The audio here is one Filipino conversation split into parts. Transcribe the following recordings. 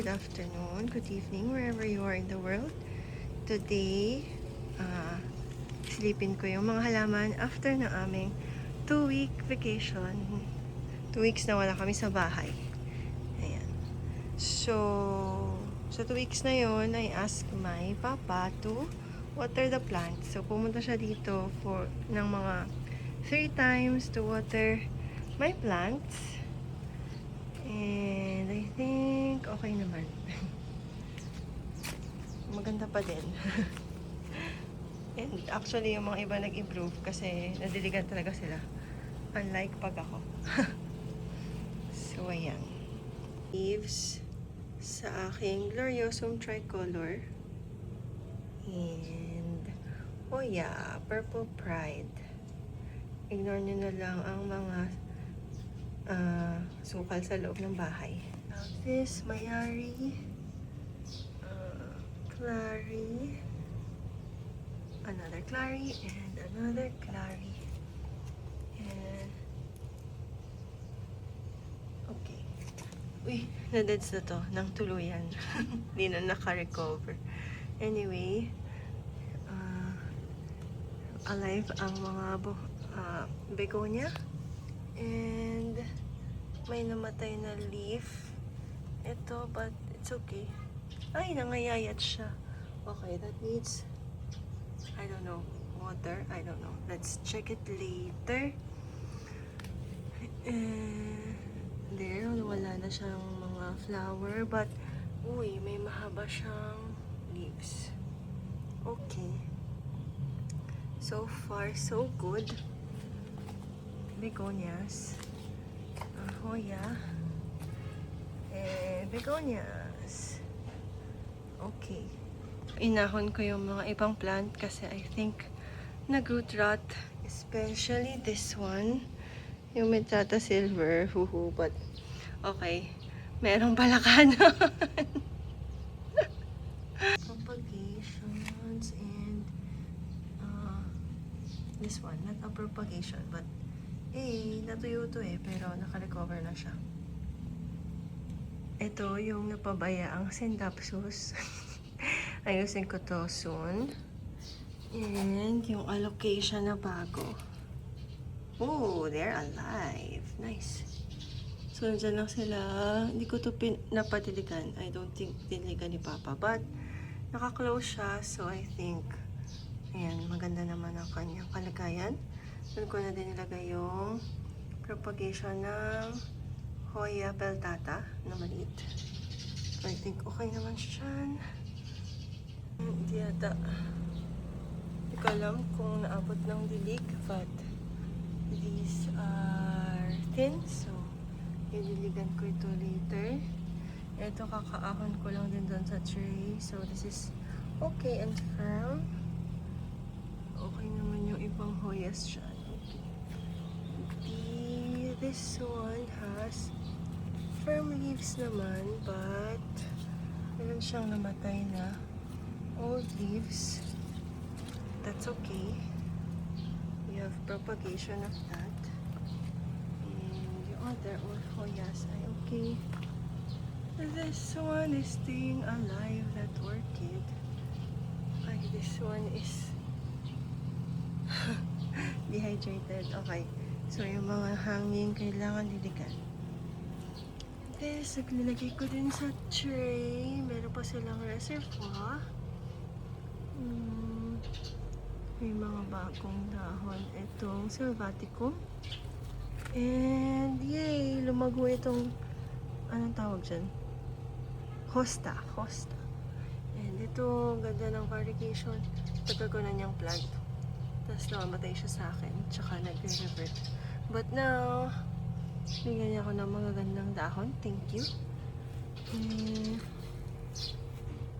good afternoon, good evening, wherever you are in the world. Today, silipin ko yung mga halaman after ng aming 2-week vacation. 2 weeks na wala kami sa bahay. Ayan. So, sa 2 weeks na yon, I asked my papa to water the plants. So, pumunta siya dito ng mga 3 times to water my plants. And I think okay naman. Maganda pa din. And actually, yung mga iba nag-improve kasi nadiligan talaga sila. Unlike pag ako. So, ayan. Leaves sa aking Gloriosum tricolor. And, oh yeah, Purple Pride. Ignore nyo na lang ang mga sukal sa loob ng bahay. This, Mayari, Clary, another Clary, and another Clary. And, okay. Uy, na-deads na to, ng tuluyan. Hindi na naka-recover. Anyway, alive ang mga begonia. And may namatay na leaf. Ito, but it's okay. Ay, nangayayat siya. Okay, that needs, I don't know, water. I don't know. Let's check it later. There, wala na siyang mga flower. But, uy, may mahaba siyang leaves. Okay. So far, so good. Begonias. Hoya. Begonias. Okay. Inahon ko yung mga ibang plant kasi I think nag-root rot. Especially this one. Yung Metrata Silver. Huhu. But, okay. Merong palakanon. Propagations and this one. Not a propagation, but natuyo to pero naka-recover na siya. Ito yung napabaya ang Scindapsus. Ayusin ko to soon. And yung allocation na bago. Oh, they're alive. Nice. So, dyan lang sila. Hindi ko to napatiligan. I don't think tiniligan ni Papa. But, naka-close siya. So, I think, ayan, maganda naman ang kanyang kalagayan. Doon ko na din nilagay yung propagation ng Hoya peltata na maliit. So, I think okay naman siya. Hindi yata. Hindi ko alam kung naabot ng dilig, but these are thin. So, idiligan ko ito later. Ito, kakaahon ko lang din doon sa tray. So, this is okay and firm. Okay naman yung ibang Hoyas dyan. This one has firm leaves naman, but meron siyang namatay na old leaves. That's okay. We have propagation of that. And the other Hoyas ay okay. This one is staying alive, that orchid. Ay, this one is dehydrated. Okay. So, yung mga hanging kailangan diligan. This, nilagay ko din sa tray. Meron pa silang reservoir. May mga bagong dahon. Itong Sylvaticum. And, yay! Lumago itong, anong tawag dyan? Hosta. And ito, ganda ng variegation. Tagal ko na niyang plant. Tapos namamatay siya sa akin. Tsaka nag-revert. But now, bigyan niya ako ng mga gandang dahon. Thank you.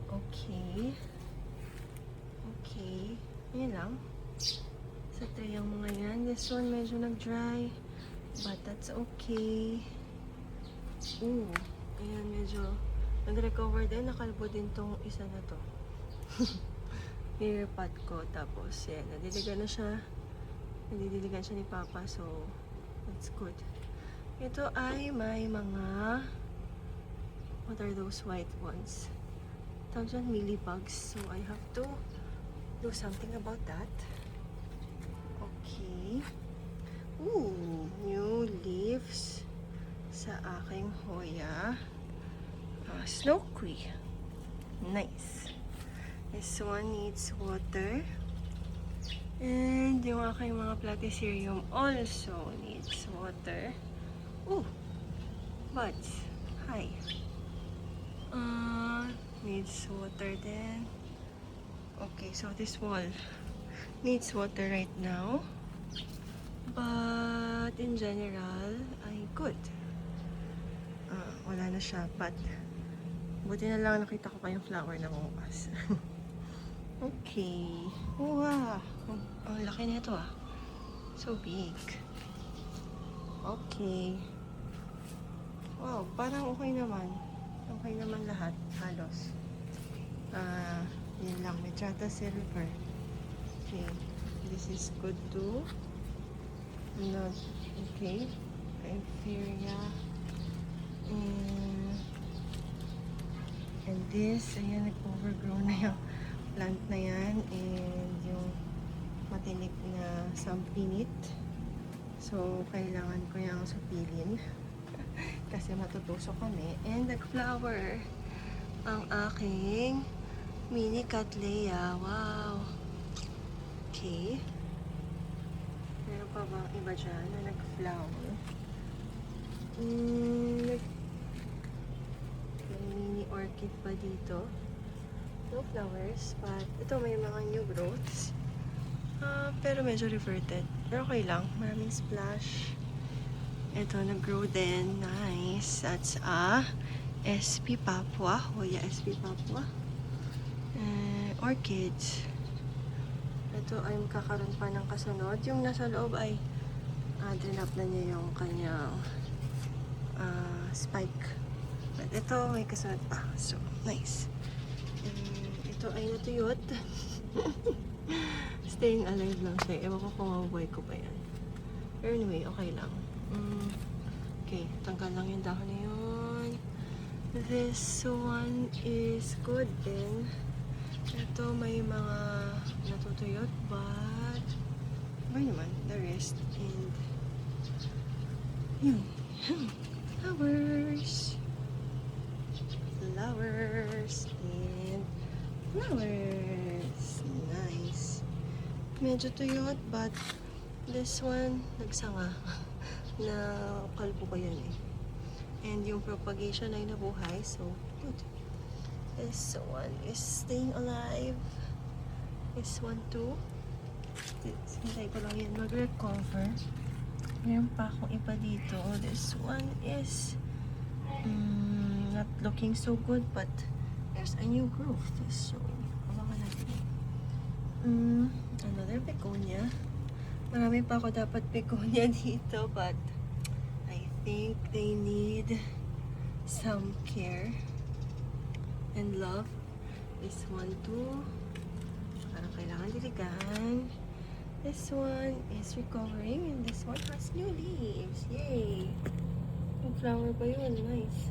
Okay. Yan lang. Sa tray ang mga yan. This one medyo nag-dry. But that's okay. Ooh. Ayan, medyo nag-recover din. Nakalbo din tong isa na to. Nirepot ko. Tapos, yan. Nadiligan siya ni Papa. So, that's good. Ito ay may mga What are those white ones? Tawag dyan, mealybugs. So I have to do something about that. Okay. Ooh, new leaves sa aking Hoya. Snowy. Nice. This one needs water. And yung aking mga platycerium also needs water. Ooh, buds. Hi. Needs water then. Okay, so this wall needs water right now. But in general, ay good. Wala na siya, but buti na lang nakita ko pa yung flower na bukas. Okay. Wow. Ang laki nito ah. So big. Okay. Wow, parang okay naman. Okay naman lahat, halos. Yun lang, Metrata silver. Okay. This is good too. Not okay. Euphoria. And this, ayan, nag-overgrow na yung plant na yan. And yung matinik na sampinit. So, kailangan ko yung supilin. Kasi matutusok kami. And nag-flower ang aking mini cattleya. Wow! Okay. Meron pa bang iba dyan na nag-flower? May mini orchid pa dito. No flowers, but ito may mga new growths. Pero medyo reverted. Pero okay lang. Maraming splash. Ito, nag-grow din. Nice. That's SP Papua. Hoya SP Papua. Orchids. Ito ay kakaroon pa ng kasunod. Yung nasa loob ay drinap na niya yung kanyang spike. But ito may kasunod pa. So, nice. Ito ay natuyot. Staying alive lang siya. Ewan ko kung mabuhay ko pa yan. Pero anyway, okay lang. Okay, tanggal lang yung dahon na yun. This one is good din. Ito may mga natutuyot, but okay naman, the rest. And yun. Flowers. Flowers. And flowers. Nice. Medyo tuyot, but this one, nagsanga. Na kalbo ko yan eh. And yung propagation ay nabuhay, so good. This one is staying alive. This one too. Hintay ko lang yan mag-recover. Meron pa akong iba dito. This one is not looking so good, but there's a new growth. So, abangan natin. Another begonia. Marami pa ako dapat begonia dito, but I think they need some care and love. This one too. Parang kailangan diligan. This one is recovering, and this one has new leaves. Yay! Yung flower pa yun. Nice.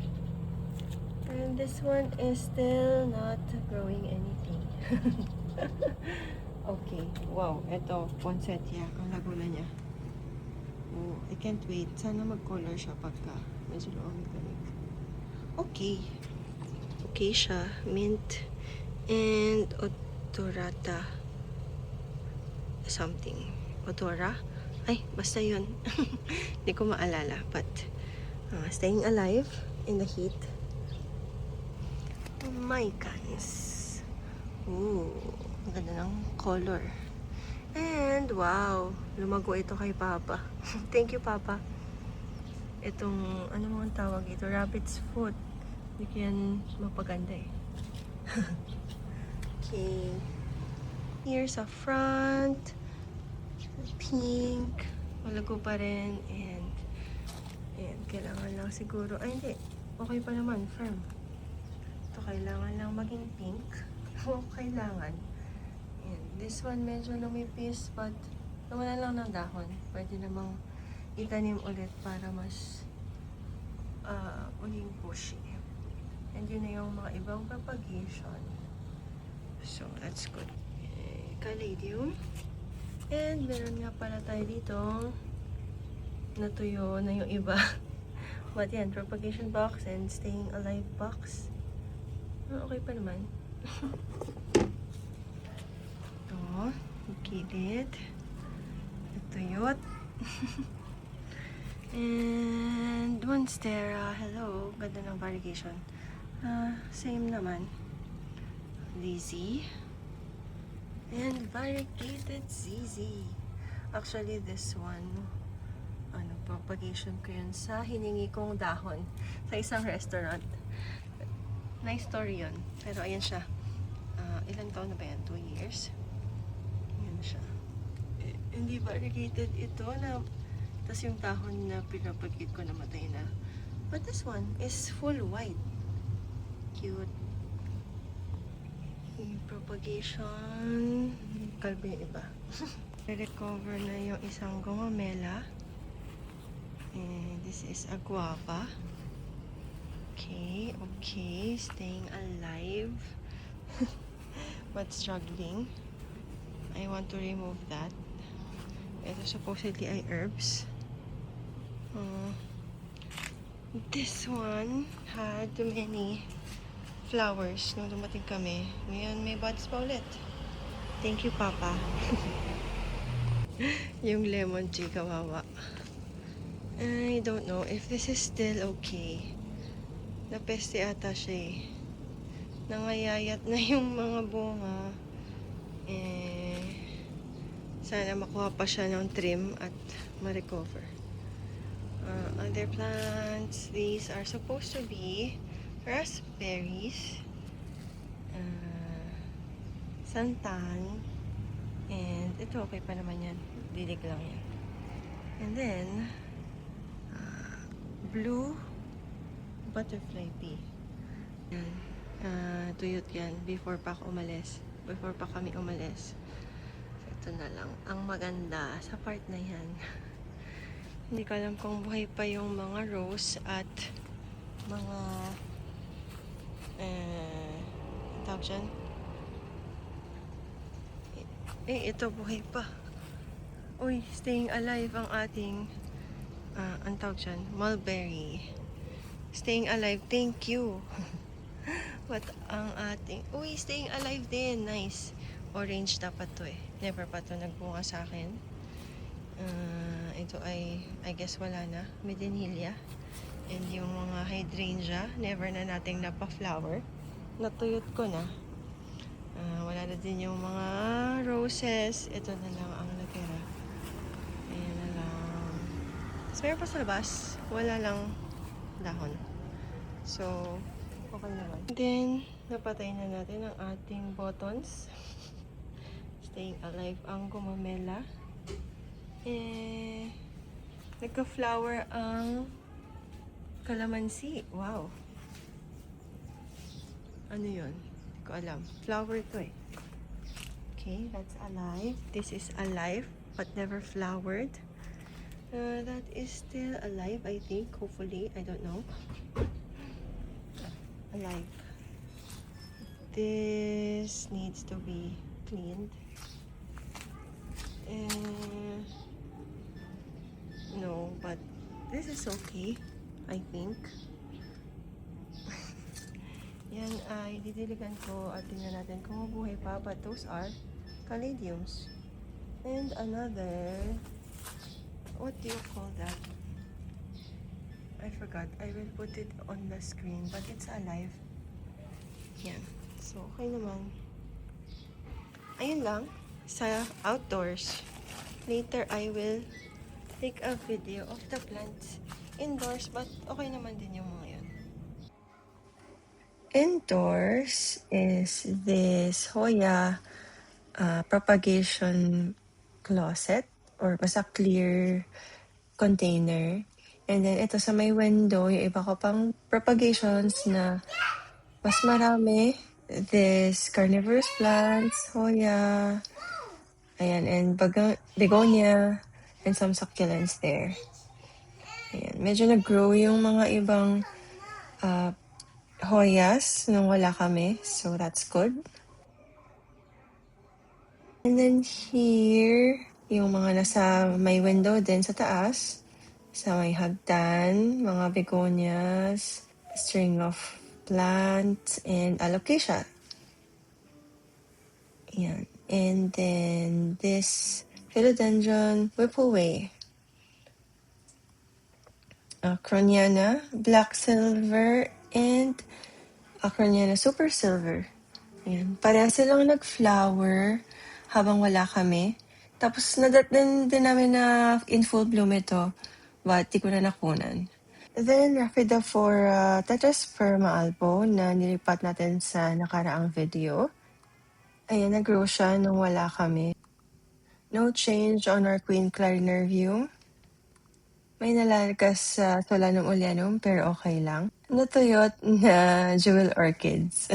And this one is still not growing anything. Okay. Wow. Ito, poinsettia. Ang laguna niya. Oh, I can't wait. Sana mag-color siya pagka medyo lumamig-lamig. Okay. Okay siya. Mint. And odorata. Something. Odora? Ay, basta yun. Hindi ko maalala. But, staying alive in the heat. Mycans. Ooh. Ang ganda ng color. And, wow. Lumago ito kay Papa. Thank you, Papa. Itong, ano mo ang tawag ito? Rabbit's foot. Hindi ko yan mapaganda eh. Okay. Here's a front. Pink. Malago pa rin. And kailangan lang siguro. Ay, hindi. Okay pa naman. Firm. Ito kailangan lang maging pink. Kailangan. And this one medyo lumipis, but nawalan lang ng dahon. Pwede namang itanim ulit para mas maging pushy. And yun na yung mga ibang propagation. So, that's good. Caladium. And meron nga pala tayo dito natuyo na yung iba. But yan, propagation box and staying alive box. Okay pa naman. Ito, yung kilid. Ito yun. And Monstera, hello. Ganda ng variegation. Same naman. Lizzie. And variegated ZZ. Actually, this one, propagation ko yun sa hiningi kong dahon sa isang restaurant. Nice story yun. Pero ayan siya. Ilang taon na ba yan? 2 years? Ayan siya. Hindi variegated ito na tas yung dahon na pinapagkit ko namatay na. But this one is full white. Cute. Yung propagation. Kalbe iba. Recover na yung isang gumamela. And this is a guava. Okay, okay. Staying alive. But struggling. I want to remove that. Ito supposedly ay herbs. This one had too many flowers nung dumating kami. Ngayon may buds pa ulit. Thank you, Papa. Yung lemon tea, kawawa. I don't know if this is still okay. Napeste ata siya eh. Nangayayat na yung mga bunga. Sana makuha pa siya ng trim at ma-recover. Other plants, these are supposed to be raspberries, santan, and ito okay pa naman yan. Dilig lang yan. And then, blue butterfly pea. Yan. Tuyot yan before pa kami umalis. So, ito na lang ang maganda sa part na yan. Hindi ko alam kung buhay pa yung mga rose at mga tawag dyan. Ito buhay pa. Uy, staying alive ang ating ang tawag dyan, mulberry. Staying alive, thank you. What ang ating, uy, staying alive din, nice. Orange dapat to eh. Never pa to nagbunga sa akin. Ito ay, I guess wala na, Medinilla. And yung mga hydrangea, never na nating napa-flower. Natuyot ko na. Wala na din yung mga roses. Ito na lang ang natira. Ayan na lang. So, meron pa sa labas. Wala lang dahon. So, okay naman. Then, napatay na natin ang ating buttons. Staying alive ang gumamela. Nagka-flower ang calamansi. Wow. Ano yun? Hindi ko alam. Flower to eh. Okay, that's alive. This is alive but never flowered. That is still alive, I think. Hopefully. I don't know. Alive. This needs to be cleaned. No, but this is okay, I think. Yan ay didiligan ko at tingnan natin kung mabuhay pa, but those are caladiums. And another, what do you call that? I forgot. I will put it on the screen, but it's alive. Yan. So, okay naman. Ayun lang sa outdoors. Later, I will take a video of the plants indoors, but okay naman din yung mga yun. Indoors is this Hoya propagation closet or basta clear container. And then ito sa may window, yung iba ko pang propagations na mas marami. This carnivorous plants, Hoya, ayan, and begonia, and some succulents there. Ayan. Medyo nag-grow yung mga ibang Hoyas nung wala kami. So that's good. And then here, yung mga nasa may window din sa taas. Sa may hagdan, mga begonias, string of plants, and alocasia. Yan. And then this philodendron whippleway. Acroniana, black silver, and Acroniana super silver. Ayan. Pareha silang nag-flower habang wala kami. Tapos nadat din namin na in full bloom ito. But di ko na nakunan. Then, Rhaphidophora tetrasperma albo na nilipat natin sa nakaraang video. Ayan, nag-grow siya nung wala kami. No change on our Queen Clarinervium. May nalalagas sa Solanum oleanum pero okay lang. Natuyot na jewel orchids.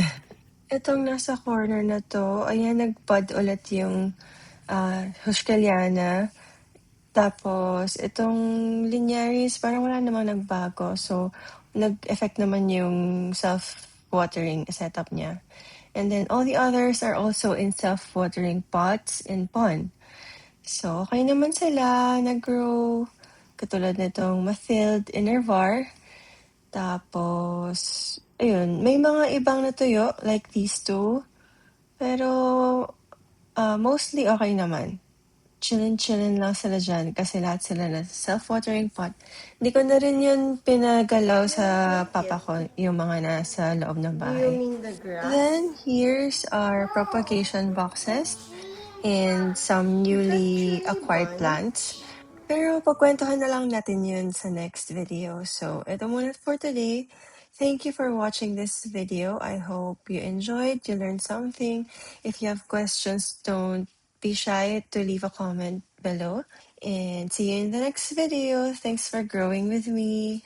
Itong nasa corner na to, ayan, nag-bud ulit yung Huskeliana. Tapos, itong Linnaris, parang wala namang nagbago. So, nag-effect naman yung self-watering setup niya. And then, all the others are also in self-watering pots and pond. So, okay naman sila, nag-grow. Katulad nitong Mathilde Enervar. Tapos, ayun, may mga ibang natuyo, like these two. Pero, mostly okay naman. Chillin' lang sila dyan kasi lahat sila na self-watering pot. Hindi ko na rin yun pinagalaw sa papa ko, yung mga nasa loob ng bahay. Then, here's our propagation boxes and some newly acquired plants. Pero pagkwentuhan na lang natin yun sa next video. So, ito muna for today. Thank you for watching this video. I hope you enjoyed, you learned something. If you have questions, don't be shy to leave a comment below. And see you in the next video. Thanks for growing with me.